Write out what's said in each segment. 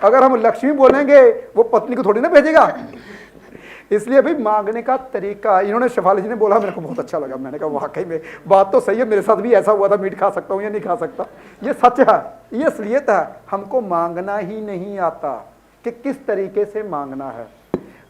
अगर हम लक्ष्मी बोलेंगे वो पत्नी को थोड़ी ना भेजेगा। इसलिए भाई मांगने का तरीका, इन्होंने शेफाली जी ने बोला, मेरे को बहुत अच्छा लगा। मैंने कहा वाकई में बात तो सही है, मेरे साथ भी ऐसा हुआ था, मीट खा सकता हूँ या नहीं खा सकता। ये सच है, ये असलियत है। हमको मांगना ही नहीं आता कि किस तरीके से मांगना है।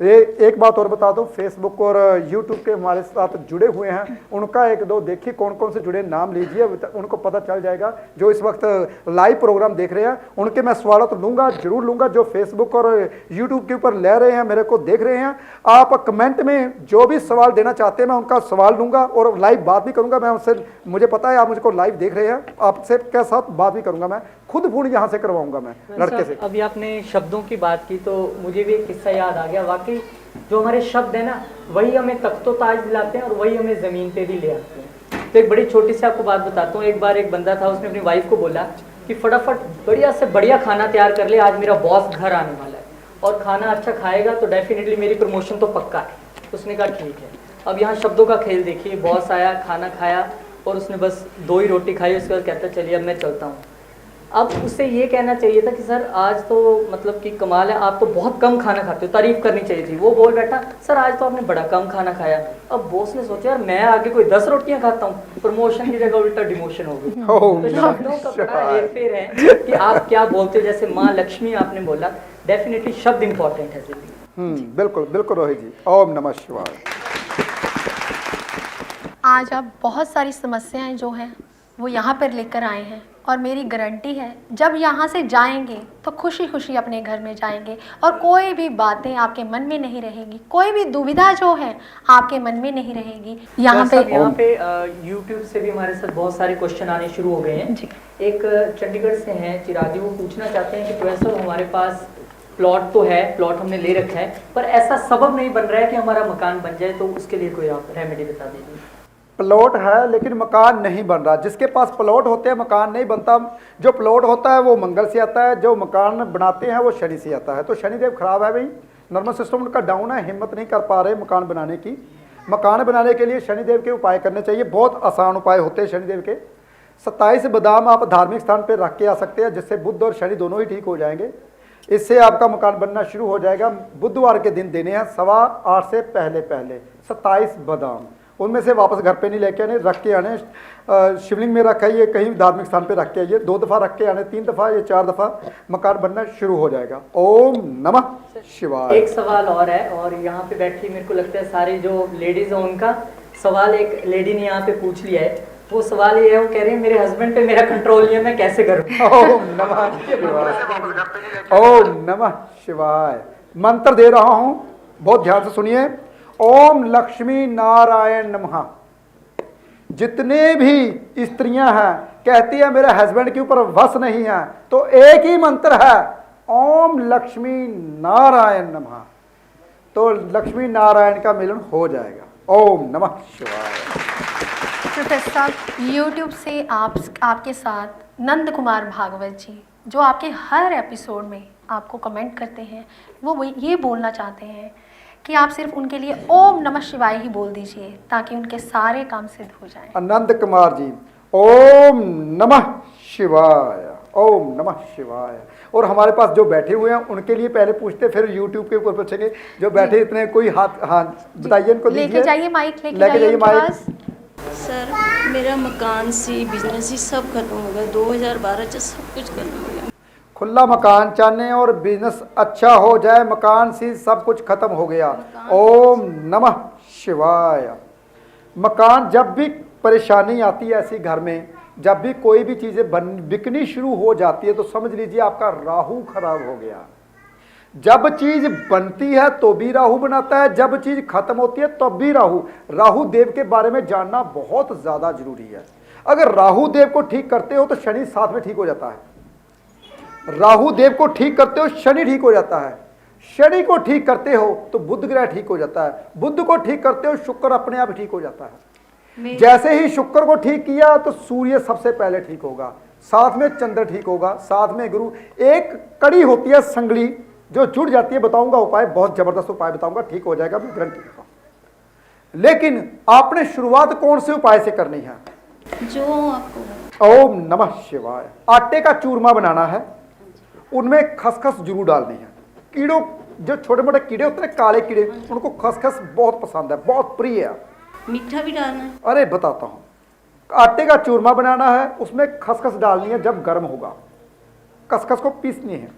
एक बात और बता दो, फेसबुक और यूट्यूब के हमारे साथ जुड़े हुए हैं, उनका एक दो देखिए कौन कौन से जुड़े, नाम लीजिए, उनको पता चल जाएगा। जो इस वक्त लाइव प्रोग्राम देख रहे हैं उनके मैं सवाल तो लूंगा, जरूर लूंगा। जो फेसबुक और यूट्यूब के ऊपर ले रहे हैं, मेरे को देख रहे हैं, आप कमेंट में जो भी सवाल देना चाहते हैं मैं उनका सवाल लूंगा और लाइव बात भी करूंगा। मैं उनसे, मुझे पता है आप मुझको लाइव देख रहे हैं, आपसे के साथ बात भी करूंगा। मैं खुद फोन यहाँ से करवाऊंगा मैं लड़के से। अभी आपने शब्दों की बात की तो मुझे भी एक किस्सा याद आ गया। वाकई जो हमारे शब्द है ना, वही हमें तख्तो ताज दिलाते हैं और वही हमें ज़मीन पे भी ले आते हैं। तो एक बड़ी छोटी सी आपको बात बताता हूँ। एक बार एक बंदा था, उसने अपनी वाइफ को बोला कि फटाफट बढ़िया से बढ़िया खाना तैयार कर ले, आज मेरा बॉस घर आने वाला है और खाना अच्छा खाएगा तो डेफिनेटली मेरी प्रमोशन तो पक्का है। उसने कहा ठीक है। अब यहाँ शब्दों का खेल देखिए, बॉस आया, खाना खाया और उसने बस 2 ही रोटी खाई। उसके बाद कहता चलिए अब मैं चलता हूँ। अब उससे ये कहना चाहिए था कि सर आज तो मतलब कि कमाल है, आप तो बहुत कम खाना खाते हो, तारीफ करनी चाहिए थी। वो बोल बैठा सर आज तो आपने बड़ा कम खाना खाया। अब बॉस ने सोचा यार मैं आगे कोई 10 रोटियां खाता हूँ, प्रमोशन की जगह उल्टा डिमोशन हो गई। तो शब्दों का बड़ा हेरफेर है कि आप क्या बोलते हो। जैसे माँ लक्ष्मी आपने बोला, डेफिनेटली शब्द इंपॉर्टेंट है जिंदगी। बिल्कुल बिल्कुल रोहित जी, ओम नमः शिवाय। आज आप बहुत सारी समस्याएं जो हैं वो यहाँ पर लेकर आए हैं और मेरी गारंटी है जब यहाँ से जाएंगे तो खुशी खुशी अपने घर में जाएंगे और कोई भी बातें आपके मन में नहीं रहेगी, कोई भी दुविधा जो है आपके मन में नहीं रहेगी। यहाँ पे यूट्यूब से भी हमारे साथ बहुत सारे क्वेश्चन आने शुरू हो गए हैं जी। एक चंडीगढ़ से हैं चिराजी, वो पूछना चाहते हैं कि प्रोफेसर हमारे पास प्लॉट तो है, प्लॉट हमने ले रखा है, पर ऐसा सबब नहीं बन रहा है कि हमारा मकान बन जाए, तो उसके लिए कोई आप रेमेडी बता दीजिए। प्लॉट है लेकिन मकान नहीं बन रहा। जिसके पास प्लॉट होते हैं मकान नहीं बनता। जो प्लॉट होता है वो मंगल से आता है, जो मकान बनाते हैं वो शनि से आता है। तो शनिदेव खराब है भाई, नर्वस सिस्टम उनका डाउन है, हिम्मत नहीं कर पा रहे मकान बनाने की। मकान बनाने के लिए शनिदेव के उपाय करने चाहिए, बहुत आसान उपाय होते हैं शनिदेव के। 27 बादाम आप धार्मिक स्थान पर रख के आ सकते हैं, जिससे बुध और शनि दोनों ही ठीक हो जाएंगे। इससे आपका मकान बनना शुरू हो जाएगा। बुधवार के दिन देने हैं 8:15 से पहले 27 बादाम। उनमें से वापस घर पे नहीं लेके आने, रख के आने। शिवलिंग में रख आइए, कहीं धार्मिक स्थान पे रख के आइए। 2 दफ़ा रख के आने, 3 दफ़ा या 4 दफ़ा मकान बनना शुरू हो जाएगा। ओम नमः शिवाय। एक सवाल और है, और यहाँ पे बैठी मेरे को लगता है सारी जो लेडीज है उनका सवाल एक लेडी ने यहाँ पे पूछ लिया है। वो सवाल ये है, वो कह रही है मेरे हस्बैंड पे मेरा कंट्रोल नहीं है, मैं कैसे करूँ। ओम नमः शिवाय। ओम नमः शिवाय। मंत्र दे रहा हूँ, बहुत ध्यान से सुनिए। ओम लक्ष्मी नारायण नमः। जितने भी स्त्रियां हैं कहती है मेरे हस्बैंड के ऊपर वश नहीं है, तो एक ही मंत्र है, ओम लक्ष्मी नारायण नमः। तो लक्ष्मी नारायण का मिलन हो जाएगा। ओम नमः शिवाय। प्रोफेसर साहब, यूट्यूब से आपके साथ नंद कुमार भागवत जी जो आपके हर एपिसोड में आपको कमेंट करते हैं, वो ये बोलना चाहते हैं कि आप सिर्फ उनके लिए ओम नमः शिवाय ही बोल दीजिए ताकि उनके सारे काम सिद्ध हो जाएं। आनंद कुमार जी, ओम नमः शिवाय, ओम नमः शिवाय। और हमारे पास जो बैठे हुए हैं उनके लिए पहले पूछते, फिर यूट्यूब के ऊपर पूछेंगे। जो बैठे इतने कोई हाथ, हाँ बताइए इनको, लेके जाइए माइक, लेके जाइए माइक। सर मेरा मकान सी बिजनेस ही सब खत्म हो गया, 2012 से सब कुछ खत्म हो गया। खुला मकान चाहने और बिजनेस अच्छा हो जाए, मकान से सब कुछ खत्म हो गया। ओम नमः शिवाय। मकान, जब भी परेशानी आती है ऐसी घर में, जब भी कोई भी चीज़ें बिकनी शुरू हो जाती है, तो समझ लीजिए आपका राहु खराब हो गया। जब चीज बनती है तो भी राहु बनाता है, जब चीज खत्म होती है तब भी राहु देव के बारे में जानना बहुत ज्यादा जरूरी है। अगर राहु देव को ठीक करते हो तो शनि साथ में ठीक हो जाता है। राहु देव को ठीक करते हो शनि ठीक हो जाता है। शनि को ठीक करते हो तो बुध ग्रह ठीक हो जाता है। बुध को ठीक करते हो शुक्र अपने आप ठीक हो जाता है। जैसे ही शुक्र को ठीक किया तो सूर्य सबसे पहले ठीक होगा, साथ में चंद्र ठीक होगा, साथ में गुरु। एक कड़ी होती है संगली जो जुड़ जाती है। बताऊंगा उपाय, बहुत जबरदस्त उपाय बताऊंगा, ठीक हो जाएगा, मैं गारंटी देता हूं। लेकिन आपने शुरुआत कौन से उपाय से करनी है? जो आपको। ओम नमः शिवाय। आटे का चूरमा बनाना है उनमें खसखस जरूर डालनी है। कीड़ों, जो छोटे मोटे कीड़े होते हैं काले कीड़े, उनको खसखस बहुत पसंद है, बहुत प्रिय है। मीठा भी डालना है? अरे बताता हूँ, आटे का चूरमा बनाना है, उसमें खसखस डालनी है जब गर्म होगा, खसखस को पीसनी है।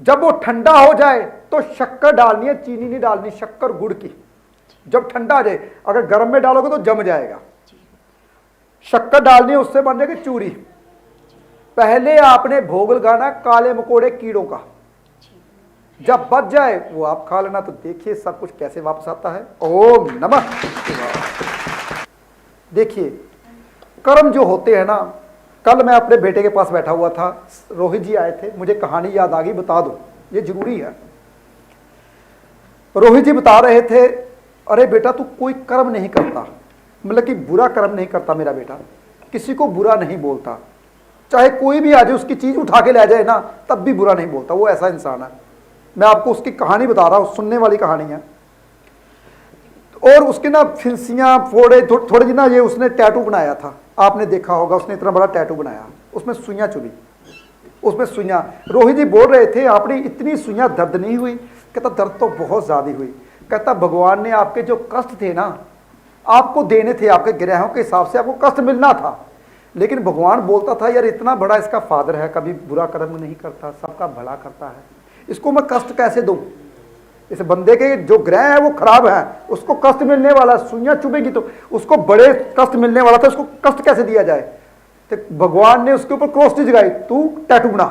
जब वो ठंडा हो जाए तो शक्कर डालनी है, चीनी नहीं डालनी, शक्कर गुड़ की। जब ठंडा आ जाए, अगर गर्म में डालोगे तो जम जाएगा। शक्कर डालनी है, उससे बन जाएगी चूरी। पहले आपने भोग लगाना काले मकोड़े कीड़ों का, जब बच जाए वो आप खा लेना। तो देखिए सब कुछ कैसे वापस आता है। ओम नमः शिवाय। देखिए कर्म जो होते हैं ना, कल मैं अपने बेटे के पास बैठा हुआ था, रोहित जी आए थे, मुझे कहानी याद आ गई, बता दो, ये जरूरी है। रोहित जी बता रहे थे, अरे बेटा तू कोई कर्म नहीं करता, मतलब कि बुरा कर्म नहीं करता मेरा बेटा, किसी को बुरा नहीं बोलता, चाहे कोई भी आ जाए उसकी चीज उठा के ले जाए ना तब भी बुरा नहीं बोलता, वो ऐसा इंसान है। मैं आपको उसकी कहानी बता रहा हूँ, सुनने वाली कहानी है। और उसके ना फिंसियाँ फोड़े थोड़े जी ना, ये उसने टैटू बनाया था, आपने देखा होगा, उसने इतना बड़ा टैटू बनाया, उसमें सुइयाँ चुभी, उसमें सुइयाँ। रोहित जी बोल रहे थे आपने इतनी सुइयाँ दर्द नहीं हुई? कहता दर्द तो बहुत ज़्यादा हुई। कहता भगवान ने आपके जो कष्ट थे ना, आपको देने थे, आपके ग्रहों के हिसाब से आपको कष्ट मिलना था, लेकिन भगवान बोलता था यार इतना बड़ा इसका फादर है, कभी बुरा कर्म नहीं करता, सबका भला करता है, इसको मैं कष्ट कैसे दूं? इस बंदे के जो ग्रह है वो खराब है, उसको कष्ट मिलने वाला, सुइयां चुभेगी तो उसको बड़े कष्ट मिलने वाला था, उसको कष्ट कैसे दिया जाए? तो भगवान ने उसके ऊपर क्रॉस जगाई, तू टैटू बना।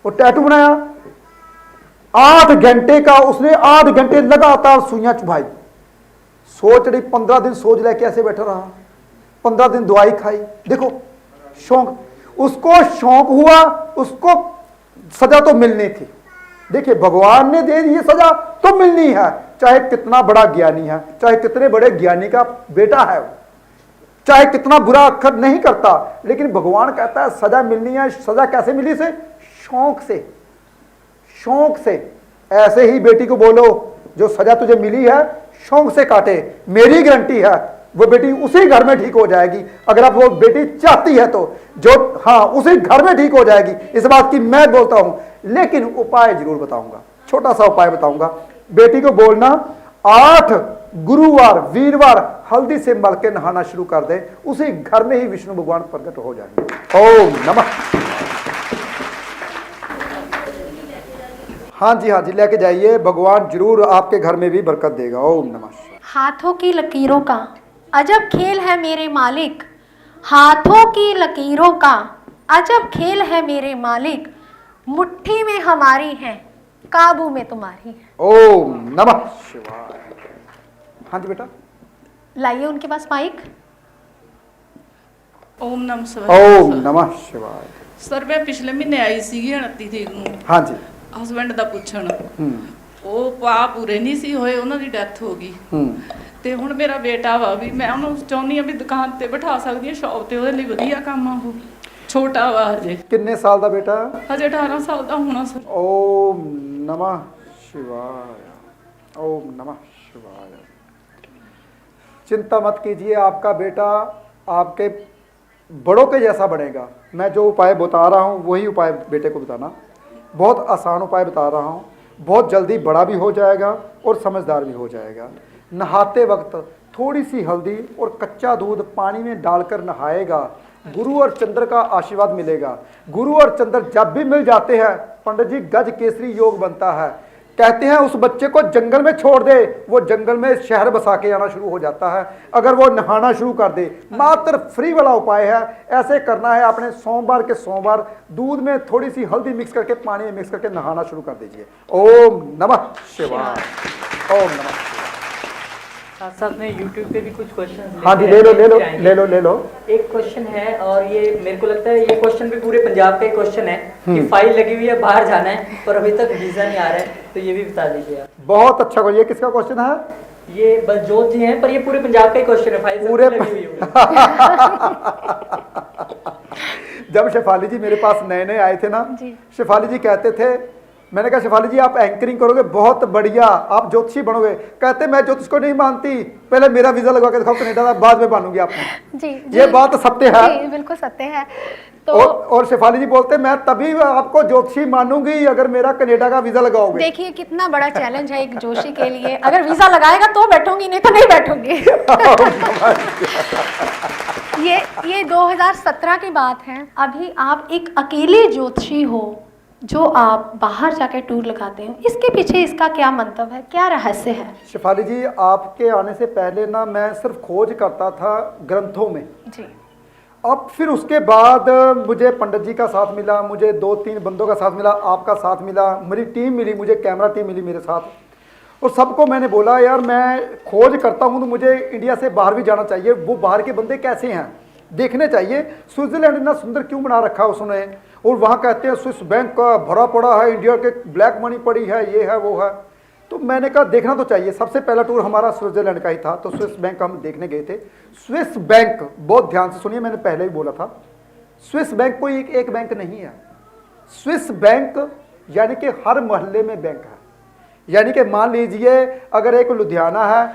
वो टैटू बनाया, 8 घंटे का उसने 8 घंटे लगातार सुइयां चुभाई। सोच रही 15 दिन सोच लेके ऐसे बैठा रहा, 15 दिन दवाई खाई। देखो शौक, उसको शौक हुआ, उसको सजा तो मिलनी थी। देखिए भगवान ने दे दी सजा तो मिलनी है, चाहे कितना बड़ा ज्ञानी है, चाहे कितने बड़े ज्ञानी का बेटा है, चाहे कितना बुरा अक्षर नहीं करता, लेकिन भगवान कहता है सजा मिलनी है। सजा कैसे मिली? से शौक से, शौक से। ऐसे ही बेटी को बोलो जो सजा तुझे मिली है शौक से काटे, मेरी गारंटी है वो बेटी उसी घर में ठीक हो जाएगी। अगर आप वो बेटी चाहती है तो जो, हाँ, उसी घर में ठीक हो जाएगी, इस बात की मैं बोलता हूं। लेकिन उपाय जरूर बताऊंगा, छोटा सा उपाय बताऊंगा। बेटी को बोलना 8 गुरुवार वीरवार हल्दी से मल के नहाना शुरू कर दे, उसी घर में ही विष्णु भगवान प्रकट हो जाएंगे। ओम नमः। हाँ जी लेके जाइए, भगवान जरूर आपके घर में भी बरकत देगा। ओम नमः। हाथों की लकीरों का अजब खेल है मेरे मालिक, हाथों की लकीरों का अजब खेल है मेरे मालिक, मुट्ठी में हमारी है, काबू में तुम्हारी है। ओम नमः शिवाय। हाँ जी बेटा, लाइए उनके पास माइक। ओम नमः शिवाय। ओम नमः शिवाय। सर मैं पिछले महीने आई ਸੀਗੀ 29 ਤਰੀਕ ਨੂੰ हाँ जी। ਹਸਬੰਡ ਦਾ ਪੁੱਛਣ, ਉਹ ਪਾ ਪੂਰੇ ਨਹੀਂ ਸੀ ਹੋਏ, ਉਹਨਾਂ ਦੀ ਡੈਥ ਹੋ ਗਈ। ਤੇ ਹੁਣ ਮੇਰਾ ਬੇਟਾ ਵਾ ਵੀ ਮੈਂ ਉਹਨੂੰ ਚਾਹੁੰਦੀ ਆ ਵੀ ਦੁਕਾਨ ਤੇ ਬਿਠਾ ਸਕਦੀ ਆ, ਸ਼ੌਪ ਤੇ ਉਹਦੇ ਲਈ ਵਧੀਆ ਕੰਮ ਆ। ਉਹ ਛੋਟਾ ਵਾ ਹਜੇ, कितने साल का बेटा? ਹਜੇ 18 ਸਾਲ ਦਾ ਹੋਣਾ ਸਰ। ओम नमः शिवाय। ओम नमः शिवाय। चिंता मत कीजिए, आपका बेटा आपके बड़ों के जैसा बनेगा। मैं जो उपाय बता रहा हूँ वही उपाय बेटे को बताना, बहुत आसान उपाय बता रहा हूँ, बहुत जल्दी बड़ा भी हो जाएगा और समझदार भी हो जाएगा। नहाते वक्त थोड़ी सी हल्दी और कच्चा दूध पानी में डालकर नहाएगा, गुरु और चंद्र का आशीर्वाद मिलेगा। गुरु और चंद्र जब भी मिल जाते हैं पंडित जी गज केसरी योग बनता है। कहते हैं उस बच्चे को जंगल में छोड़ दे, वो जंगल में शहर बसा के आना शुरू हो जाता है। अगर वो नहाना शुरू कर दे, मात्र फ्री वाला उपाय है। ऐसे करना है, आपने सोमवार के सोमवार दूध में थोड़ी सी हल्दी मिक्स करके पानी में मिक्स करके नहाना शुरू कर दीजिए। ओम नमः शिवाय। ओम नमः। साथ साथ में YouTube पे भी कुछ क्वेश्चन। हाँ जी ले लो। एक क्वेश्चन है और ये मेरे को लगता है ये क्वेश्चन भी पूरे पंजाब का ही क्वेश्चन है कि फाइल लगी हुई है, बाहर जाना है पर अभी तक वीजा नहीं आ रहा है, तो ये भी बता दीजिए आप। बहुत अच्छा, ये किसका क्वेश्चन है? ये बलजोत जी हैं, पर ये पूरे पंजाब का ही क्वेश्चन है, फाइल पूरे लगी हुई है। जब शेफाली जी मेरे पास नए आए थे ना, शेफाली जी कहते थे, मैंने कहा शेफाली जी आप एंकरिंग करोगे बहुत बढ़िया, आप ज्योतिषी बनोगे। कहते मैं ज्योतिष को नहीं मानती, पहले मेरा वीजा लगवा के दिखाओ कनेडा का, बाद में मानूंगी आपको। जी, ये बात सत्य है। जी बिल्कुल सत्य है। तो और शेफाली जी बोलते मैं तभी आपको ज्योतिषी मानूंगी अगर मेरा कनाडा का वीजा लगाओगे। देखिए कितना बड़ा चैलेंज है एक जोशी के लिए, अगर वीजा लगाएगा तो बैठूंगी, नहीं तो नहीं बैठूंगी। ये 2017 की बात है। अभी आप एक अकेले ज्योतिषी हो जो आप बाहर जाकर टूर लगाते हो, इसके पीछे इसका क्या मंतव्य है, क्या रहस्य है? शेफाली जी, आपके आने से पहले ना मैं सिर्फ खोज करता था ग्रंथों में जी। अब फिर उसके बाद मुझे पंडित जी का साथ मिला, मुझे 2-3 बंदों का साथ मिला, आपका साथ मिला, मेरी टीम मिली, मुझे कैमरा टीम मिली मेरे साथ, और सबको मैंने बोला यार मैं खोज करता हूँ तो मुझे इंडिया से बाहर भी जाना चाहिए, वो बाहर के बंदे कैसे हैं देखने चाहिए। स्विट्जरलैंड इतना सुंदर क्यों बना रखा है उसने, और वहाँ कहते हैं स्विस बैंक का भरा पड़ा है, इंडिया के ब्लैक मनी पड़ी है, ये है वो है। तो मैंने कहा देखना तो चाहिए। सबसे पहला टूर हमारा स्विट्जरलैंड का ही था, तो स्विस बैंक हम देखने गए थे। स्विस बैंक, बहुत ध्यान से सुनिए, मैंने पहले ही बोला था, स्विस बैंक कोई एक बैंक नहीं है। स्विस बैंक यानी कि हर मोहल्ले में बैंक है। यानी कि मान लीजिए अगर एक लुधियाना है,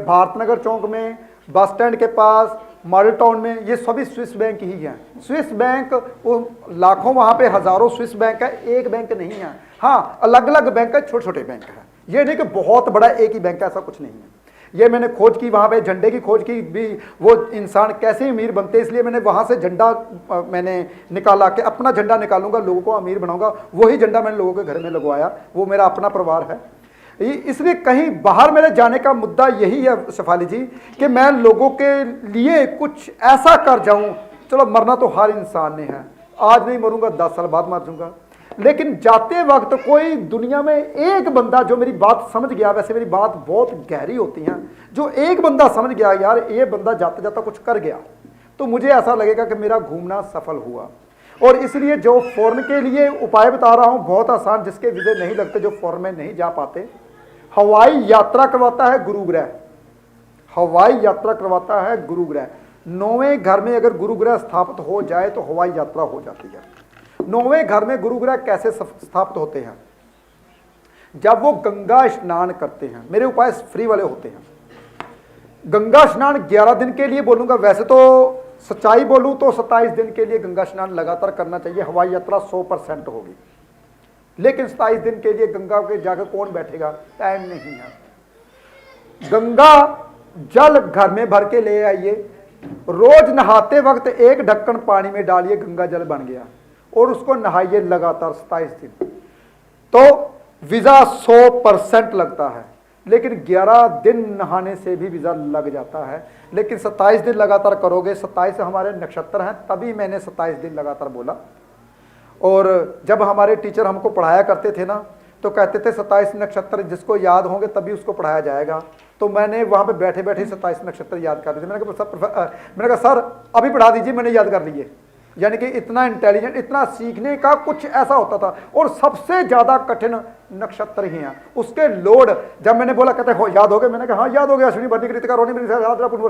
भारतनगर चौक में, बस स्टैंड के पास, मॉडल टाउन में, ये सभी स्विस बैंक ही हैं। स्विस बैंक वो लाखों, वहाँ पे हजारों स्विस बैंक है, एक बैंक नहीं है। हाँ, अलग अलग बैंक है, छोटे छोटे बैंक है, ये नहीं कि बहुत बड़ा एक ही बैंक है, ऐसा कुछ नहीं है। ये मैंने खोज की, वहाँ पे झंडे की खोज की भी, वो इंसान कैसे अमीर बनते, इसलिए मैंने वहाँ से झंडा मैंने निकाला कि अपना झंडा निकालूंगा, लोगों को अमीर बनाऊंगा। वही झंडा मैंने लोगों के घर में लगवाया, वो मेरा अपना परिवार है। इसलिए कहीं बाहर मेरे जाने का मुद्दा यही है शेफाली जी कि मैं लोगों के लिए कुछ ऐसा कर जाऊं। चलो मरना तो हर इंसान ने है, आज नहीं मरूंगा 10 साल बाद मर जाऊंगा, लेकिन जाते वक्त कोई दुनिया में एक बंदा जो मेरी बात समझ गया, वैसे मेरी बात बहुत गहरी होती है, जो एक बंदा समझ गया यार ये बंदा जाते जाता कुछ कर गया, तो मुझे ऐसा लगेगा कि मेरा घूमना सफल हुआ। और इसलिए जो फॉरेन के लिए उपाय बता रहा हूं बहुत आसान, जिसके वीजे नहीं लगते, जो फॉरेन में नहीं जा पाते, हवाई यात्रा करवाता है गुरुग्रह। हवाई यात्रा करवाता है गुरुग्रह। 9वें घर में अगर गुरुग्रह स्थापित हो जाए तो हवाई यात्रा हो जाती है। 9वें घर में गुरुग्रह कैसे स्थापित होते हैं? जब वो गंगा स्नान करते हैं। मेरे उपाय फ्री वाले होते हैं। गंगा स्नान 11 दिन के लिए बोलूंगा, वैसे तो सच्चाई बोलूं तो 27 दिन के लिए गंगा स्नान लगातार करना चाहिए। हवाई यात्रा 100% होगी, लेकिन 27 दिन के लिए गंगा के जाकर कौन बैठेगा, टाइम नहीं है। गंगा जल घर में भर के ले आइए, रोज नहाते वक्त एक ढक्कन पानी में डालिए, गंगा जल बन गया, और उसको नहाइए लगातार 27 दिन। तो वीजा 100% लगता है, लेकिन 11 दिन नहाने से भी वीजा लग जाता है। लेकिन 27 दिन लगातार करोगे, 27 हमारे नक्षत्र हैं, तभी मैंने 27 दिन लगातार बोला। और जब हमारे टीचर हमको पढ़ाया करते थे ना, तो कहते थे 27 नक्षत्र जिसको याद होंगे तभी उसको पढ़ाया जाएगा। तो मैंने वहाँ पे बैठे बैठे 27 नक्षत्र याद कर दिए। मैंने कहा सर अभी पढ़ा दीजिए, मैंने याद कर लिए। यानी कि इतना इंटेलिजेंट, इतना सीखने का कुछ ऐसा होता था। और सबसे ज़्यादा कठिन नक्षत्र ही हैं, उसके लोड। जब मैंने बोला कहते हो याद हो गए, मैंने कहा हाँ याद हो गया, अश्विनी भरनी कृतिका रोहिणी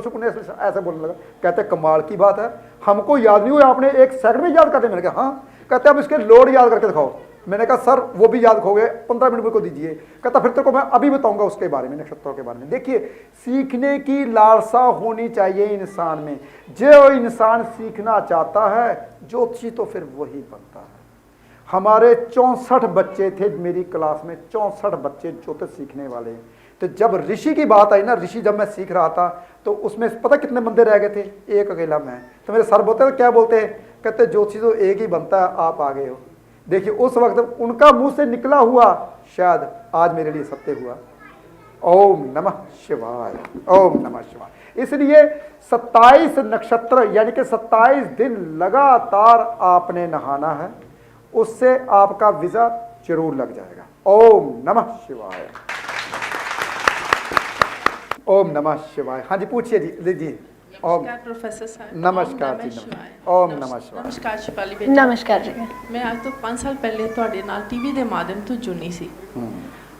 पुण्य, ऐसे बोलने लगा। कहते कमाल की बात है, हमको याद नहीं हुआ, आपने 1 सेकंड में याद करते। मैंने कहा हाँ। कहते अब इसके लोड याद करके दिखाओ। मैंने कहा सर वो भी याद हो गए, 15 मिनट को दीजिए। कहता फिर तेरे को मैं अभी बताऊंगा उसके बारे में, नक्षत्रों के बारे में। देखिए, सीखने की लालसा होनी चाहिए इंसान में। जो इंसान सीखना चाहता है ज्योतिषी तो फिर वही बनता है। हमारे 64 बच्चे थे मेरी क्लास में, 64 बच्चे ज्योतिष सीखने वाले। तो जब ऋषि की बात आई ना, ऋषि जब मैं सीख रहा था तो उसमें पता कितने बंदे रह गए थे? एक अकेला मैं। तो मेरे सर बोलते क्या बोलते हैं? कहते ज्योतिषी तो एक ही बनता है, आप आ गए हो। देखिए उस वक्त उनका मुंह से निकला हुआ शायद आज मेरे लिए सत्य हुआ। ओम नमः शिवाय, ओम नमः शिवाय। इसलिए 27 नक्षत्र यानी कि 27 दिन लगातार आपने नहाना है, उससे आपका वीजा जरूर लग जाएगा। ओम नमः शिवाय, ओम नमः शिवाय। हाँ जी पूछिए जी, लीजिए। नमस्कार प्रोफेसर साहब। नमस्कार जी, ओम नमः शिवाय। नमस्कार शिपाली बेटा। नमस्कार जी। मैं आज तो 5 साल पहले ਤੁਹਾਡੇ ਨਾਲ ਟੀਵੀ ਦੇ ਮਾਧਿਅਮ ਤੋਂ ਜੁੜੀ ਸੀ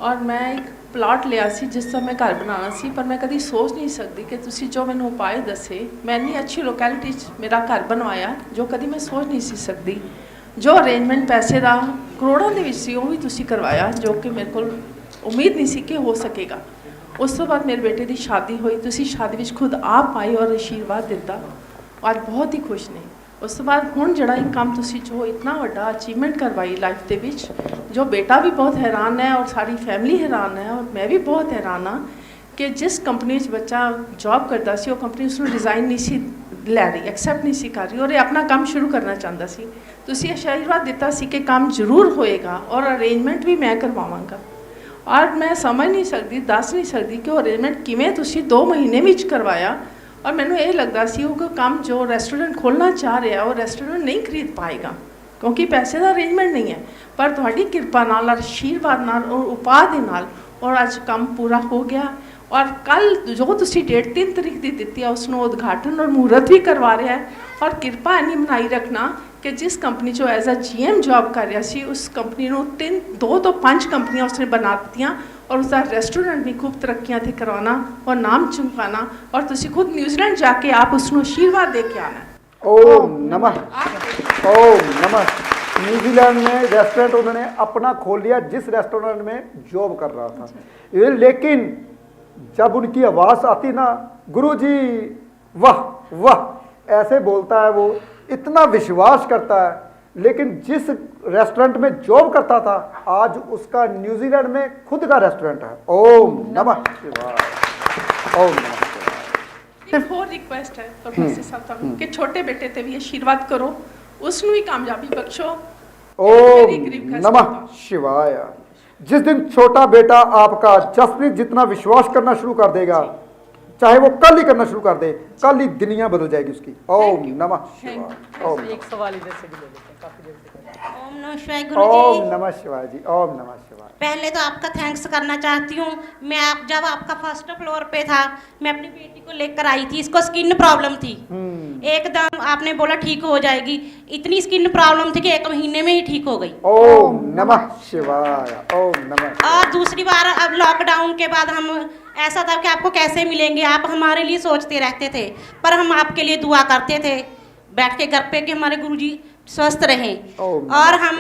ਔਰ ਮੈਂ ਇੱਕ ਪਲਾਟ ਲਿਆ ਸੀ ਜਿਸ ਤੋਂ ਮੈਂ ਘਰ ਬਣਾਉਣਾ ਸੀ, ਪਰ ਮੈਂ ਕਦੀ ਸੋਚ ਨਹੀਂ ਸਕਦੀ ਕਿ ਤੁਸੀਂ ਜੋ ਮੈਨੂੰ ਉਪਾਅ ਦੱਸੇ, ਮੈਂ ਇੰਨੀ ਅੱਛੀ ਲੋਕੈਲਿਟੀ 'ਚ ਮੇਰਾ ਘਰ ਬਣਵਾਇਆ ਜੋ ਕਦੀ ਮੈਂ ਸੋਚ ਨਹੀਂ ਸੀ ਸਕਦੀ। ਜੋ ਅਰੇਂਜਮੈਂਟ ਪੈਸੇ ਦਾ ਕਰੋੜਾਂ ਦੇ ਵਿੱਚ ਸੀ ਉਹ ਵੀ ਤੁਸੀਂ ਕਰਵਾਇਆ, ਜੋ ਕਿ ਮੇਰੇ ਕੋਲ ਉਮੀਦ ਨਹੀਂ ਸੀ ਕਿ ਹੋ ਸਕੇਗਾ। ਉਸ ਤੋਂ ਬਾਅਦ ਮੇਰੇ ਬੇਟੇ ਦੀ ਸ਼ਾਦੀ ਹੋਈ, ਤੁਸੀਂ ਸ਼ਾਦੀ ਵਿੱਚ ਖੁਦ ਆਪ ਆਏ ਔਰ ਆਸ਼ੀਰਵਾਦ ਦਿੱਤਾ। ਅੱਜ ਬਹੁਤ ਹੀ ਖੁਸ਼ ਨੇ। ਉਸ ਤੋਂ ਬਾਅਦ ਹੁਣ ਜਿਹੜਾ ਇਹ ਕੰਮ ਤੁਸੀਂ ਜੋ ਇਤਨਾ ਵੱਡਾ ਅਚੀਵਮੈਂਟ ਕਰਵਾਈ ਲਾਈਫ ਦੇ ਵਿੱਚ, ਜੋ ਬੇਟਾ ਵੀ ਬਹੁਤ ਹੈਰਾਨ ਹੈ ਔਰ ਸਾਰੀ ਫੈਮਿਲੀ ਹੈਰਾਨ ਹੈ ਔਰ ਮੈਂ ਵੀ ਬਹੁਤ ਹੈਰਾਨ ਹਾਂ ਕਿ ਜਿਸ ਕੰਪਨੀ 'ਚ ਬੱਚਾ ਜੌਬ ਕਰਦਾ ਸੀ ਉਹ ਕੰਪਨੀ ਉਸਨੂੰ ਡਿਜ਼ਾਈਨ ਨਹੀਂ ਸੀ ਲੈ ਰਹੀ, ਐਕਸੈਪਟ ਨਹੀਂ ਸੀ ਕਰ ਰਹੀ ਔਰ ਇਹ ਆਪਣਾ ਕੰਮ ਸ਼ੁਰੂ ਕਰਨਾ ਚਾਹੁੰਦਾ ਸੀ। ਤੁਸੀਂ ਆਸ਼ੀਰਵਾਦ ਦਿੱਤਾ ਸੀ ਕਿ ਕੰਮ ਜ਼ਰੂਰ ਹੋਏਗਾ ਔਰ ਅਰੇਂਜਮੈਂਟ ਵੀ ਮੈਂ ਕਰਵਾਵਾਂਗਾ। ਔਰ ਮੈਂ ਸਮਝ ਨਹੀਂ ਸਕਦੀ, ਦੱਸ ਨਹੀਂ ਸਕਦੀ ਕਿ ਉਹ ਅਰੇਂਜਮੈਂਟ ਕਿਵੇਂ ਤੁਸੀਂ 2 ਮਹੀਨੇ ਵਿੱਚ ਕਰਵਾਇਆ। ਔਰ ਮੈਨੂੰ ਇਹ ਲੱਗਦਾ ਸੀ ਉਹ ਕੰਮ ਜੋ ਰੈਸਟੋਰੈਂਟ ਖੋਲ੍ਹਣਾ ਚਾਹ ਰਿਹਾ ਉਹ ਰੈਸਟੋਰੈਂਟ ਨਹੀਂ ਖਰੀਦ ਪਾਏਗਾ ਕਿਉਂਕਿ ਪੈਸੇ ਦਾ ਅਰੇਂਜਮੈਂਟ ਨਹੀਂ ਹੈ। ਪਰ ਤੁਹਾਡੀ ਕਿਰਪਾ ਨਾਲ, ਆਸ਼ੀਰਵਾਦ ਨਾਲ ਔਰ ਉਪਾਅ ਦੇ ਨਾਲ ਔਰ ਅੱਜ ਕੰਮ ਪੂਰਾ ਹੋ ਗਿਆ। ਔਰ ਕੱਲ ਜੋ ਤੁਸੀਂ ਡੇਟ 3 ਤਰੀਕ ਦੀ ਦਿੱਤੀ ਹੈ ਉਸਨੂੰ ਉਦਘਾਟਨ ਔਰ ਮਹੂਰਤ ਵੀ ਕਰਵਾ ਰਿਹਾ ਹੈ। ਔਰ ਕਿਰਪਾ ਇੰਨੀ ਬਣਾਈ ਰੱਖਣਾ ਕਿ ਜਿਸ ਕੰਪਨੀ 'ਚੋਂ ਐਜ਼ ਅ GM ਜੌਬ ਕਰ ਰਿਹਾ ਸੀ ਉਸ ਕੰਪਨੀ ਨੂੰ 2 ਤੋਂ 5 ਕੰਪਨੀਆਂ ਉਸਨੇ ਬਣਾ ਦਿੱਤੀਆਂ ਔਰ उसका रेस्टोरेंट भी खूब तरक्कियां थे करवाना और नाम चमकाना और तुसी खुद न्यूजीलैंड जाके आप उसको आशीर्वाद दे के आना। ओम नमः, ओम नमः। न्यूजीलैंड में रेस्टोरेंट उन्होंने अपना खोल लिया जिस रेस्टोरेंट में जॉब कर रहा था। लेकिन जब उनकी आवाज़ आती ना, गुरुजी वाह वाह ऐसे बोलता है, वो इतना विश्वास करता है। लेकिन जिस रेस्टोरेंट में जॉब करता था आज उसका न्यूजीलैंड में खुद का रेस्टोरेंट है। ओम नमः शिवाय, ओम नमः शिवाय। एक और रिक्वेस्ट है प्रोफेसर साहब कि छोटे बेटे ते भी आशीर्वाद करो, उसनु भी कामयाबी बख्शो। ओम नमः शिवाय। जिस दिन छोटा बेटा आपका जसप्रीत जितना विश्वास करना शुरू कर देगा, चाहे वो कल ही करना शुरू कर दे, कल ही दुनिया बदल जाएगी उसकी। ओम नमः शिवाय। ओम एक सवाल इधर से भी ले लेते हैं, काफी देर से। ओम नमः शिवाय गुरुजी। ओम नमः शिवाय जी, ओम नमः शिवाय। पहले तो आपका थैंक्स करना चाहती हूँ। जब आपका फर्स्ट फ्लोर पे था, मैं अपनी बेटी को लेकर आई थी, इसको स्किन प्रॉब्लम थी। एकदम आपने बोला ठीक हो जाएगी, इतनी स्किन प्रॉब्लम थी कि 1 महीने में ही ठीक हो गई। ओम नमः शिवाय, ओम नमः। और दूसरी बार अब लॉकडाउन के बाद हम ऐसा था कि आपको कैसे मिलेंगे, आप हमारे लिए सोचते रहते थे पर हम आपके लिए दुआ करते थे बैठ के घर पे कि हमारे गुरुजी स्वस्थ रहें। और हम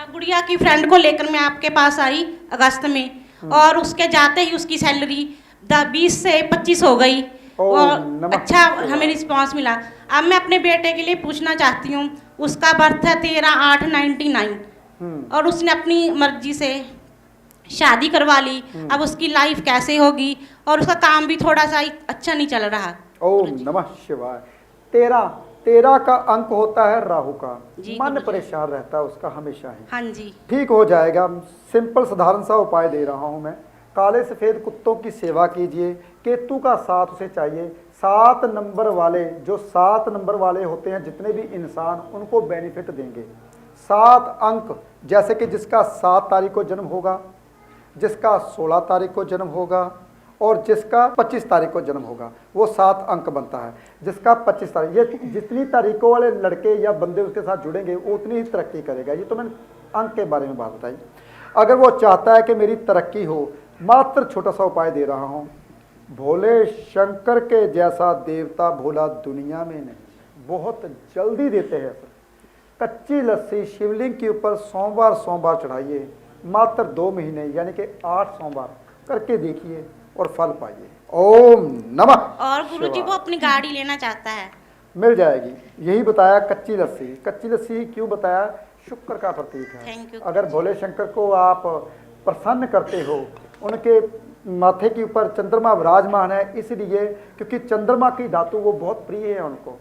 गुड़िया की फ्रेंड को लेकर मैं आपके पास आई अगस्त में और उसके जाते ही उसकी सैलरी 20 से 25 हो गई और अच्छा हमें रिस्पांस मिला। अब मैं अपने बेटे के लिए पूछना चाहती हूँ, उसका बर्थ है 13/8/99 और उसने अपनी मर्जी से शादी करवा ली। अब उसकी लाइफ कैसे होगी और उसका काम भी थोड़ा सा अच्छा नहीं चल रहा। ओम नमः शिवाय। 13 का अंक होता है राहु का, मन परेशान रहता है उसका हमेशा ही। हाँ जी, ठीक हो जाएगा। सिंपल साधारण सा उपाय दे रहा हूँ मैं। काले सफ़ेद कुत्तों की सेवा कीजिए, केतु का साथ उसे चाहिए। 7 नंबर वाले, जो 7 नंबर वाले होते हैं जितने भी इंसान, उनको बेनिफिट देंगे। 7 अंक, जैसे कि जिसका 7 तारीख को जन्म होगा, जिसका 16 तारीख को जन्म होगा और जिसका 25 तारीख को जन्म होगा, वो 7 अंक बनता है। जिसका 25 तारीख, ये जितनी तारीखों वाले लड़के या बंदे उसके साथ जुड़ेंगे वो उतनी ही तरक्की करेगा। ये तो मैंने अंक के बारे में बात बताई। अगर वो चाहता है कि मेरी तरक्की हो, मात्र छोटा सा उपाय दे रहा हूँ। भोले शंकर के जैसा देवता भोला दुनिया में नहीं, बहुत जल्दी देते हैं। कच्ची लस्सी शिवलिंग के ऊपर सोमवार चढ़ाइए, मात्र 2 महीने यानी कि 8 सोमवार करके देखिए और फल पाइए। ओम नमः। और गुरुजी वो अपनी गाड़ी लेना चाहता है, मिल जाएगी। यही बताया कच्ची लस्सी। कच्ची लस्सी क्यों बताया? शुक्र का प्रतीक है। Thank you. अगर भोले शंकर को आप प्रसन्न करते हो, उनके माथे के ऊपर चंद्रमा विराजमान है इसलिए क्योंकि चंद्रमा की धातु वो बहुत प्रिय है उनको,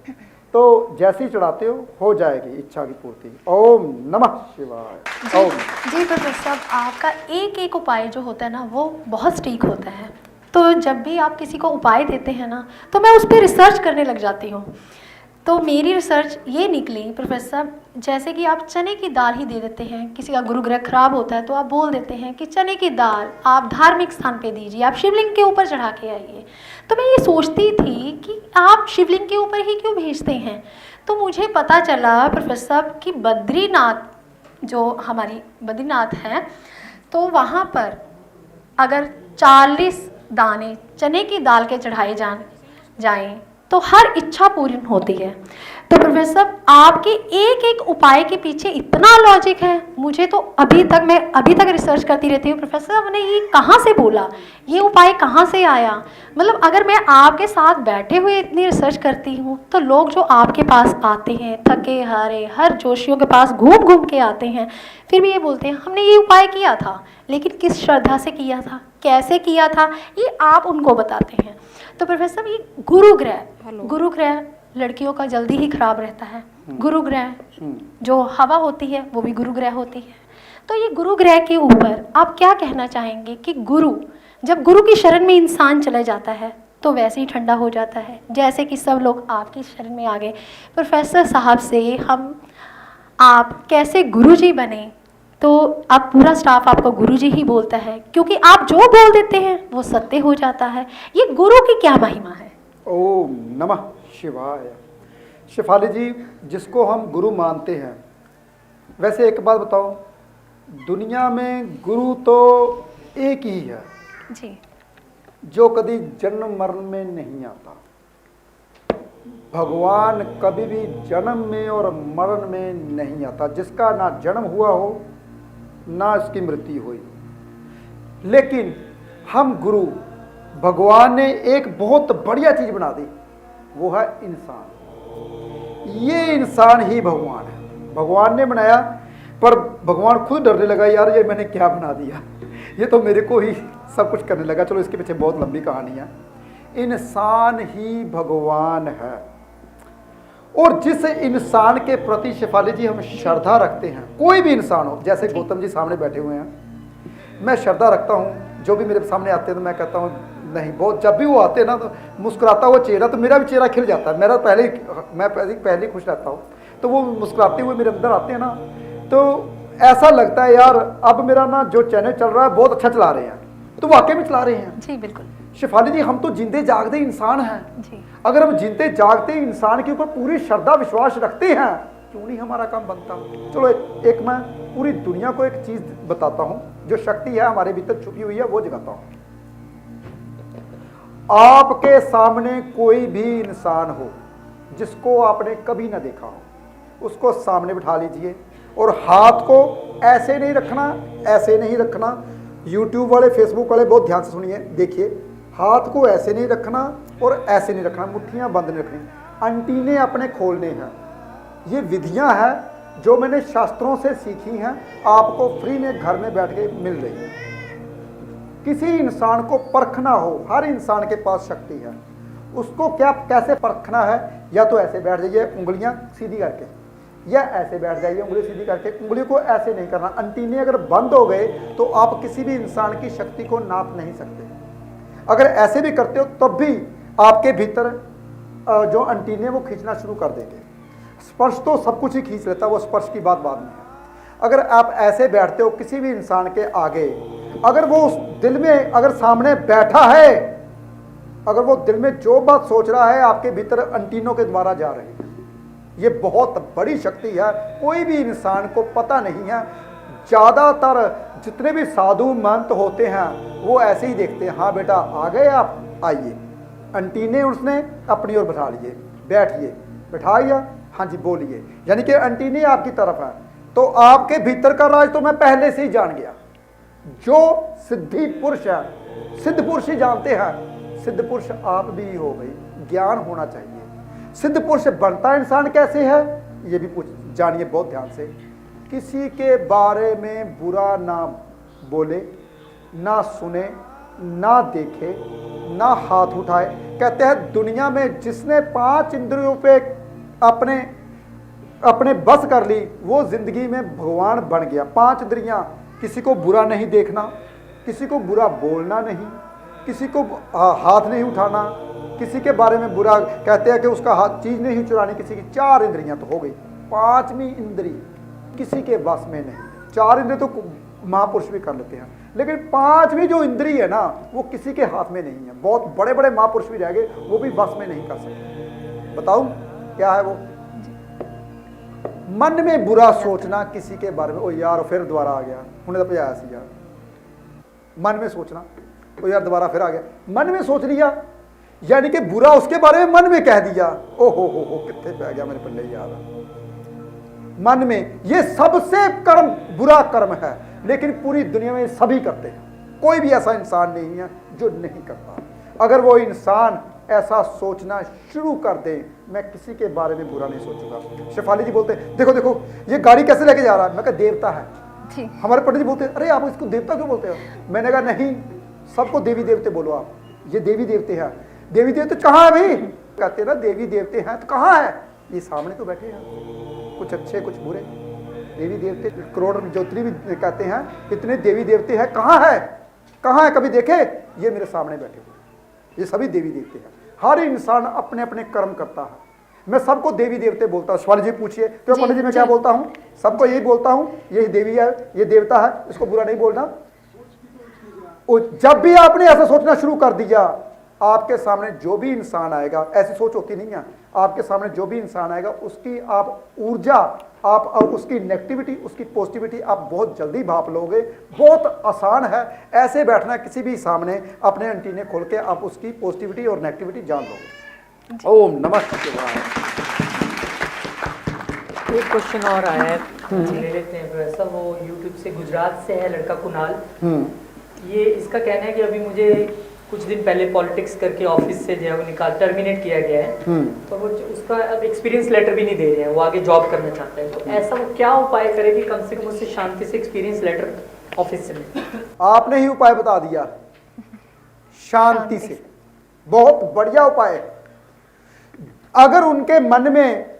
तो जैसे ही चढ़ाते हो जाएगी इच्छा की पूर्ति। ओम नमः शिवाय। ओम। जी प्रोफेसर साहब, आपका एक उपाय जो होता है ना वो बहुत सटीक होता है। तो जब भी आप किसी को उपाय देते हैं ना तो मैं उस पर रिसर्च करने लग जाती हूँ। तो मेरी रिसर्च ये निकली प्रोफेसर साहब, जैसे कि आप चने की दाल ही दे देते हैं, किसी का गुरु ग्रह खराब होता है तो आप बोल देते हैं कि चने की दाल आप धार्मिक स्थान पे दीजिए, आप शिवलिंग के ऊपर चढ़ा के आइए। तो मैं ये सोचती थी कि आप शिवलिंग के ऊपर ही क्यों भेजते हैं। तो मुझे पता चला प्रोफेसर साहब कि बद्रीनाथ, जो हमारी बद्रीनाथ है, तो वहाँ पर अगर 40 दाने चने की दाल के चढ़ाए जाएं तो हर इच्छा पूर्ण होती है। तो प्रोफेसर साहब, आपके एक एक उपाय के पीछे इतना लॉजिक है, मुझे तो अभी तक रिसर्च करती रहती हूँ प्रोफेसर साहब ने ये कहाँ से बोला, ये उपाय कहाँ से आया। मतलब अगर मैं आपके साथ बैठे हुए इतनी रिसर्च करती हूँ तो लोग जो आपके पास आते हैं, थके हारे हर जोशियों के पास घूम घूम के आते हैं, फिर भी ये बोलते हैं हमने ये उपाय किया था, लेकिन किस श्रद्धा से किया था, कैसे किया था, ये आप उनको बताते हैं। तो प्रोफेसर साहब, ये गुरु ग्रह लड़कियों का जल्दी ही खराब रहता है। गुरु ग्रह जो हवा होती है वो भी गुरु ग्रह होती है। तो ये गुरु ग्रह के ऊपर आप क्या कहना चाहेंगे कि जब गुरु की शरण में इंसान चला जाता है तो वैसे ही ठंडा हो जाता है, जैसे कि सब लोग आपकी शरण में आ गए। प्रोफेसर साहब से आप कैसे गुरुजी बने, तो अब पूरा स्टाफ आपको गुरुजी ही बोलता है, क्योंकि आप जो बोल देते हैं वो सत्य हो जाता है। ये गुरु की क्या महिमा है? ओम नमः शिवाय। शेफाली जी, जिसको हम गुरु मानते हैं, वैसे एक बात बताओ, दुनिया में गुरु तो एक ही है जी, जो कभी जन्म मरण में नहीं आता। भगवान कभी भी जन्म में और मरण में नहीं आता, जिसका ना जन्म हुआ हो ना इसकी मृत्यु हुई। लेकिन हम गुरु, भगवान ने एक बहुत बढ़िया चीज बना दी, वो है इंसान। ये इंसान ही भगवान है, भगवान ने बनाया, पर भगवान खुद डरने लगा, यार ये मैंने क्या बना दिया, ये तो मेरे को ही सब कुछ करने लगा। चलो इसके पीछे बहुत लंबी कहानी है। इंसान ही भगवान है, और जिस इंसान के प्रति शेफाली जी हम श्रद्धा रखते हैं, कोई भी इंसान हो, जैसे गौतम जी सामने बैठे हुए हैं, मैं श्रद्धा रखता हूँ, जो भी मेरे सामने आते हैं तो मैं कहता हूँ नहीं, बहुत जब भी वो आते हैं ना तो मुस्कुराता हुआ चेहरा, तो मेरा भी चेहरा खिल जाता है। मैं पहले खुश रहता हूँ, तो वो मुस्कुराते हुए मेरे अंदर आते हैं ना, तो ऐसा लगता है यार अब मेरा ना जो चैनल चल रहा है बहुत अच्छा चला रहे हैं, तो वाकई में चला रहे हैं। जी बिल्कुल शेफाली जी, हम तो जिंदे जागते इंसान हैं जी। अगर हम जिंदे जागते इंसान के ऊपर पूरी श्रद्धा विश्वास रखते हैं, क्यों नहीं हमारा काम बनता। चलो एक मैं पूरी दुनिया को एक चीज बताता हूं, जो शक्ति है हमारे भीतर छुपी हुई है, वो जगाता हूं। आपके सामने कोई भी इंसान हो जिसको आपने कभी ना देखा हो, उसको सामने बिठा लीजिए और हाथ को ऐसे नहीं रखना, ऐसे नहीं रखना। यूट्यूब वाले, फेसबुक वाले बहुत ध्यान से सुनिए, देखिए, हाथ को ऐसे नहीं रखना और ऐसे नहीं रखना, मुट्ठियां बंद नहीं रखनी, अंटीने अपने खोलने हैं। ये विधियां हैं जो मैंने शास्त्रों से सीखी हैं, आपको फ्री में घर में बैठ के मिल रही है। किसी इंसान को परखना हो, हर इंसान के पास शक्ति है, उसको क्या कैसे परखना है, या तो ऐसे बैठ जाइए उंगलियां सीधी करके, या ऐसे बैठ जाइए उंगली सीधी करके। उंगली को ऐसे नहीं करना, अंटीने अगर बंद हो गए तो आप किसी भी इंसान की शक्ति को नाप नहीं सकते। अगर ऐसे भी करते हो तब भी आपके भीतर जो अंटीने वो खींचना शुरू कर देंगे। स्पर्श तो सब कुछ ही खींच लेता है, वो स्पर्श की बात बाद में है। अगर आप ऐसे बैठते हो किसी भी इंसान के आगे, अगर वो उस दिल में, अगर सामने बैठा है, अगर वो दिल में जो बात सोच रहा है आपके भीतर अंटीनों के द्वारा जा रही है। ये बहुत बड़ी शक्ति है, कोई भी इंसान को पता नहीं है। ज़्यादातर जितने भी साधु महंत होते हैं वो ऐसे ही देखते हैं, हाँ बेटा आ गए आप, आइए। अंटीने उसने अपनी ओर बैठा लिए, बैठिए, बैठाइए, हाँ जी बोलिए, यानी कि अंटीने आपकी तरफ है। तो आपके भीतर का राज तो मैं पहले से ही जान गया। जो सिद्धि पुरुष है, सिद्ध पुरुष ही जानते हैं, सिद्ध पुरुष आप भी हो भाई, ज्ञान होना चाहिए। सिद्ध पुरुष बनता इंसान कैसे है, ये भी जानिए बहुत ध्यान से। किसी के बारे में बुरा ना बोले, ना सुने, ना देखे, ना हाथ उठाए। कहते हैं दुनिया में जिसने 5 इंद्रियों पे अपने बस कर ली, वो जिंदगी में भगवान बन गया। 5 इंद्रियां, किसी को बुरा नहीं देखना, किसी को बुरा बोलना नहीं, किसी को हाथ नहीं उठाना, किसी के बारे में बुरा, कहते हैं कि उसका हाथ चीज नहीं चुरानी किसी की। 4 इंद्रियां तो हो गई, 5वीं इंद्री किसी के बस में नहीं। 4 इंद्रिय तो महापुरुष भी कर लेते हैं, लेकिन 5वीं जो इंद्री है ना, वो किसी के हाथ में नहीं है। बहुत बड़े बड़े महापुरुष भी रह गए, वो भी बस में नहीं कर सकते। बताऊं क्या है वो? मन में बुरा सोचना किसी के बारे में, ओ यार फिर दोबारा आ गया, उन्हें तो पजाया सी यार। मन में सोचना, ओ यार दोबारा फिर आ गया, मन में सोच लिया। यानी कि बुरा उसके बारे में मन में कह दिया, ओ हो कितने पे आ गया मेरे पल्ले यार, मन में। ये सबसे कर्म बुरा कर्म है, लेकिन पूरी दुनिया में सभी करते हैं, कोई भी ऐसा इंसान नहीं है जो नहीं करता। अगर वो इंसान ऐसा सोचना शुरू कर दे, मैं किसी के बारे में बुरा नहीं सोचूंगा। शेफाली जी बोलते देखो देखो ये गाड़ी कैसे लेके जा रहा है, मैं कहा देवता है। हमारे पंडित जी बोलते अरे आप इसको देवता क्यों बोलते हो, मैंने कहा नहीं, सबको देवी देवते बोलो आप, ये देवी देवते हैं। देवी देवते कहाँ है भाई, कहते ना देवी देवते हैं तो कहाँ है, ये सामने तो बैठे हैं, कुछ अच्छे कुछ बुरे। देवी देवते करोड़ ज्योति भी कहते हैं, इतने देवी देवते हैं, कहाँ है, कहाँ है, कभी देखे, ये मेरे सामने बैठे हुए, ये सभी देवी देवते हैं। हर इंसान अपने अपने कर्म करता है। मैं सबको देवी देवते बोलता हूँ। शिवाली जी पूछिए क्यों पंडित जी मैं क्या बोलता हूँ, सबको यही बोलता हूँ, ये देवी है, ये देवता है, इसको बुरा नहीं बोलना। जब भी आपने ऐसा सोचना शुरू कर दिया, आपके सामने जो भी इंसान आएगा, ऐसी सोच होती नहीं है, आपके सामने जो भी इंसान आएगा उसकी आप ऊर्जा, आप उसकी नेगेटिविटी, उसकी पॉजिटिविटी आप बहुत जल्दी भाप लोगे। बहुत आसान है ऐसे बैठना किसी भी सामने, अपने एंटीने खोल के आप उसकी पॉजिटिविटी और नेगेटिविटी जान लोगे। ओम नमः शिवाय। एक क्वेश्चन और आया है, ले लेते हैं प्रोफेसर। वो यूट्यूब से गुजरात से है लड़का कुणाल। ये इसका कहना है कि अभी मुझे कुछ दिन पहले पॉलिटिक्स करके ऑफिस से जो है वो टर्मिनेट किया गया है, तो वो उसका अब एक्सपीरियंस लेटर भी नहीं दे रहे हैं, वो आगे जॉब करना चाहता है। तो ऐसा वो क्या उपाय करे कि कम से कम उससे शांति से एक्सपीरियंस लेटर ऑफिस से मिले? आपने ही उपाय बता दिया, शांति से। बहुत बढ़िया उपाय। अगर उनके मन में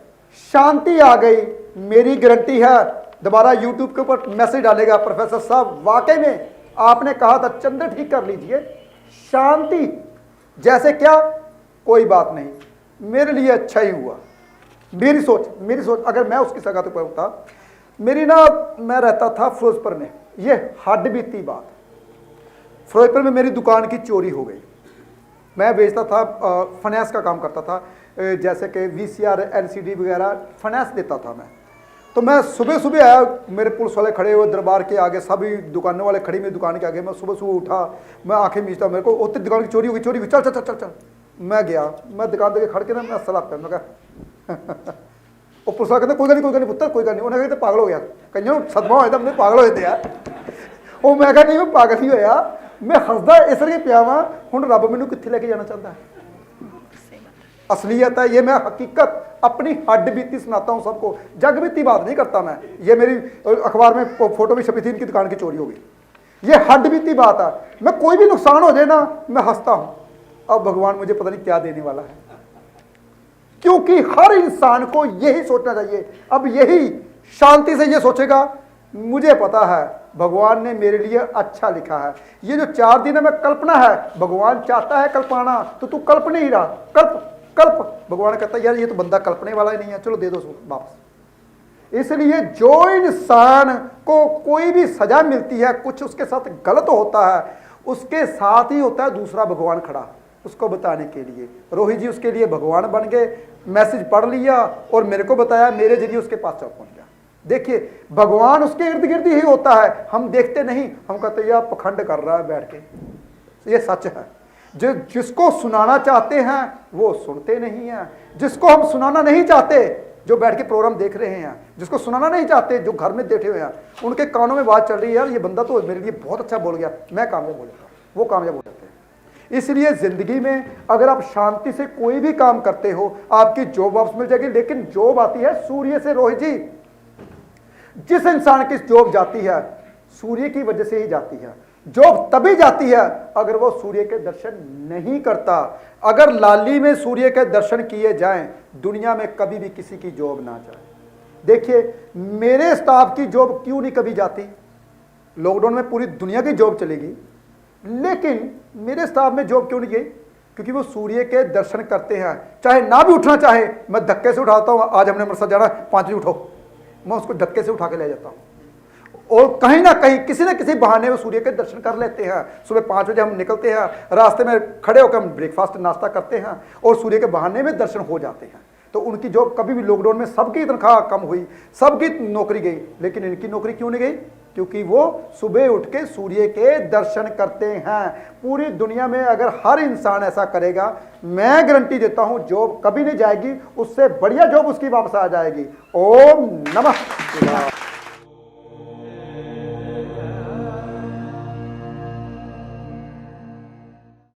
शांति आ गई, मेरी गारंटी है दोबारा यूट्यूब के ऊपर मैसेज डालेगा, प्रोफेसर साहब वाकई में आपने कहा था, चंद्र ठीक कर लीजिए। शांति जैसे क्या, कोई बात नहीं, मेरे लिए अच्छा ही हुआ। मेरी सोच अगर मैं उसकी सगा तो होता, मेरी ना, मैं रहता था फिरोजपुर में, ये हड्ड बीती बात, फिरोजपुर में मेरी दुकान की चोरी हो गई। मैं बेचता था, फाइनेंस का काम करता था, जैसे कि VCR LCD वगैरह फाइनेंस देता था मैं। तो मैं सुबह सुबह आया, मेरे पुलिस वाले खड़े हुए दरबार के आगे, सभी दुकानों वाले खड़ी मेरी दुकान के आगे। मैं सुबह सुबह उठा, मैं आंखें मीचता, मेरे को उतनी दुकान की चोरी होगी, चल चल चल चल चल। मैं गया, मैं दुकान देके खड़ के ना, मैं सलाह कर, मैं कहा वो पुलिस वाले कहते कोई गल नहीं पुत्र, कोई गल नहीं। उन्हें कहते पागल हो गया, कहीं सदमा होया मैं पागल हो जाते यार। वो मैं कहा नहीं मैं पागल नहीं होया, मैं हसदा इस करके पिया वा, हुण रब मैनू कित्थे लेके जाना चाहता है। असलियत है ये, मैं हकीकत अपनी हड्ड बीती सुनाता हूँ सबको, जग बीती बात नहीं करता मैं। ये मेरी अखबार में फोटो भी छपी थी, इनकी दुकान की चोरी हो गई, ये हड्ड बीती बात है। मैं कोई भी नुकसान हो जाए ना, मैं हंसता हूँ, अब भगवान मुझे पता नहीं क्या देने वाला है, क्योंकि हर इंसान को यही सोचना चाहिए। अब यही शांति से ये सोचेगा, मुझे पता है भगवान ने मेरे लिए अच्छा लिखा है। ये जो 4 दिन है मैं कल्पना है, भगवान चाहता है कल्पाना, तो तू कल्प नहीं रहा, कल्प कल्प। भगवान कहता है यार ये तो बंदा कल्पने वाला ही नहीं है, चलो दे दो वापस। इसलिए जो इंसान को कोई भी सजा मिलती है, कुछ उसके साथ गलत होता है, उसके साथ ही होता है दूसरा भगवान खड़ा उसको बताने के लिए। रोहित जी उसके लिए भगवान बन गए, मैसेज पढ़ लिया और मेरे को बताया, मेरे जरिए उसके पास चल पहुंच गया। देखिए भगवान उसके इर्द गिर्द ही होता है, हम देखते नहीं, हम कहते यार पखंड कर रहा है बैठ के। ये सच है, जो जिसको सुनाना चाहते हैं वो सुनते नहीं हैं, जिसको हम सुनाना नहीं चाहते, जो बैठ के प्रोग्राम देख रहे हैं, जिसको सुनाना नहीं चाहते, जो घर में बैठे हुए हैं, उनके कानों में बात चल रही है, यार ये बंदा तो मेरे लिए बहुत अच्छा बोल गया, मैं कामयाब हो जाता हूँ, वो कामयाब हो जाते हैं। इसलिए जिंदगी में अगर आप शांति से कोई भी काम करते हो, आपकी जॉब वापस मिल जाएगी। लेकिन जॉब आती है सूर्य से। रोहित जी, जिस इंसान की जॉब जाती है सूर्य की वजह से ही जाती है। जॉब तभी जाती है अगर वो सूर्य के दर्शन नहीं करता। अगर लाली में सूर्य के दर्शन किए जाएं, दुनिया में कभी भी किसी की जॉब ना जाए। देखिए मेरे स्टाफ की जॉब क्यों नहीं कभी जाती, लॉकडाउन में पूरी दुनिया की जॉब चलेगी, लेकिन मेरे स्टाफ में जॉब क्यों नहीं गई? क्योंकि वो सूर्य के दर्शन करते हैं। चाहे ना भी उठना चाहे, मैं धक्के से उठाता हूँ, आज हमने अमृतसर जाना 5 बजे उठो, मैं उसको धक्के से उठा के ले जाता हूँ। और कहीं ना कहीं किसी न किसी बहाने में सूर्य के दर्शन कर लेते हैं। सुबह 5 बजे हम निकलते हैं, रास्ते में खड़े होकर हम ब्रेकफास्ट नाश्ता करते हैं और सूर्य के बहाने में दर्शन हो जाते हैं। तो उनकी जॉब कभी भी लॉकडाउन में सबकी तनख्वाह कम हुई, सबकी नौकरी गई, लेकिन इनकी नौकरी क्यों नहीं गई? क्योंकि वो सुबह उठ के सूर्य के दर्शन करते हैं। पूरी दुनिया में अगर हर इंसान ऐसा करेगा, मैं गारंटी देता हूं जॉब कभी नहीं जाएगी, उससे बढ़िया जॉब उसकी वापस आ जाएगी। ओम नमः शिवाय।